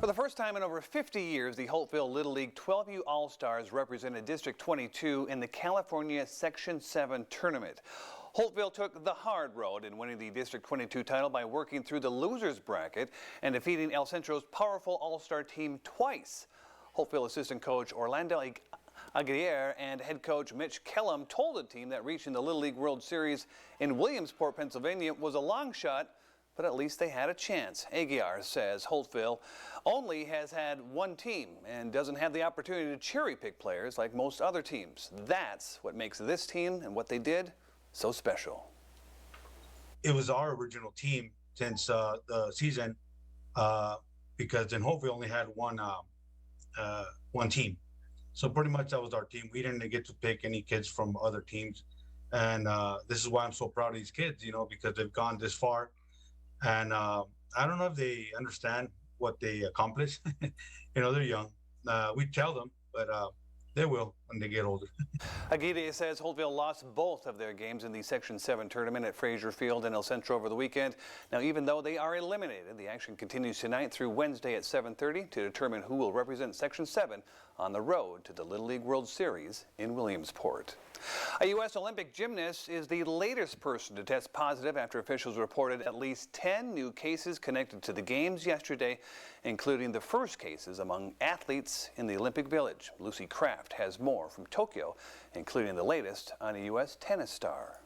For the first time in over 50 years, the Holtville Little League 12U All-Stars represented District 22 in the California Section 7 tournament. Holtville took the hard road in winning the District 22 title by working through the losers bracket and defeating El Centro's powerful All-Star team twice. Holtville assistant coach Orlando Aguirre and head coach Mitch Kellum told the team that reaching the Little League World Series in Williamsport, Pennsylvania was a long shot, but at least they had a chance. Aguirre says Holtville only has had one team and doesn't have the opportunity to cherry pick players like most other teams. That's what makes this team and what they did so special. It was our original team since the season because in Holtville only had one team. So pretty much that was our team. We didn't get to pick any kids from other teams. And this is why I'm so proud of these kids, because they've gone this far. And I don't know if they understand what they accomplished. They're young. We tell them, but they will when they get older. Aguirre says Holtville lost both of their games in the Section 7 tournament at Frazier Field and El Centro over the weekend. Now, even though they are eliminated, the action continues tonight through Wednesday at 7:30 to determine who will represent Section 7 on the road to the Little League World Series in Williamsport. A U.S. Olympic gymnast is the latest person to test positive after officials reported at least 10 new cases connected to the Games yesterday, including the first cases among athletes in the Olympic Village. Lucy Kraft has more from Tokyo, including the latest on a U.S. tennis star.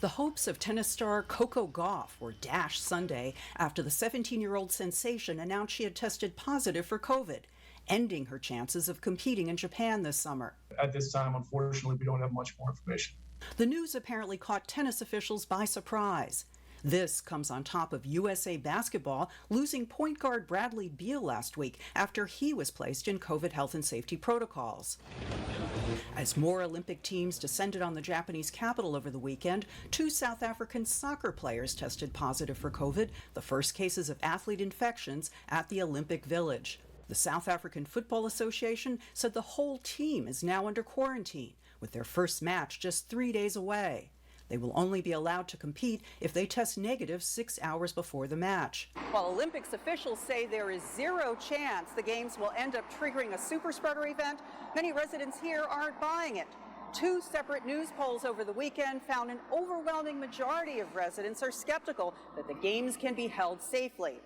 The hopes of tennis star Coco Gauff were dashed Sunday after the 17-year-old sensation announced she had tested positive for COVID, ending her chances of competing in Japan this summer. At this time, unfortunately, we don't have much more information. The news apparently caught tennis officials by surprise. This comes on top of USA basketball losing point guard Bradley Beal last week after he was placed in COVID health and safety protocols. As more Olympic teams descended on the Japanese capital over the weekend, 2 South African soccer players tested positive for COVID, the first cases of athlete infections at the Olympic Village. The South African Football Association said the whole team is now under quarantine, with their first match just 3 days away. They will only be allowed to compete if they test negative 6 hours before the match. While Olympics officials say there is zero chance the Games will end up triggering a super spreader event, many residents here aren't buying it. 2 separate news polls over the weekend found an overwhelming majority of residents are skeptical that the Games can be held safely.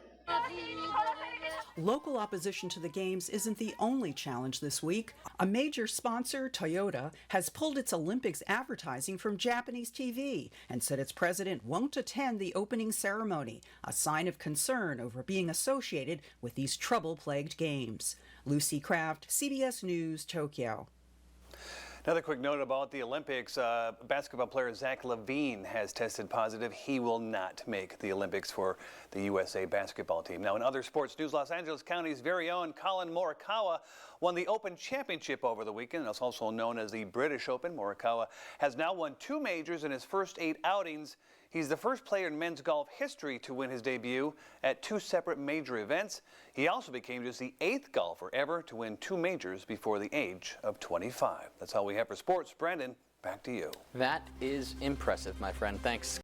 Local opposition to the Games isn't the only challenge this week. A major sponsor, Toyota, has pulled its Olympics advertising from Japanese TV and said its president won't attend the opening ceremony, a sign of concern over being associated with these trouble-plagued Games. Lucy Kraft, CBS News, Tokyo. Another quick note about the Olympics. Basketball player Zach LaVine has tested positive. He will not make the Olympics for the USA basketball team. Now, in other sports news, Los Angeles County's very own Colin Morikawa won the Open Championship over the weekend. It's also known as the British Open. Morikawa has now won 2 majors in his first 8 outings. He's the first player in men's golf history to win his debut at 2 separate major events. He also became just the 8th golfer ever to win 2 majors before the age of 25. That's all we have for sports. Brandon, back to you. That is impressive, my friend. Thanks.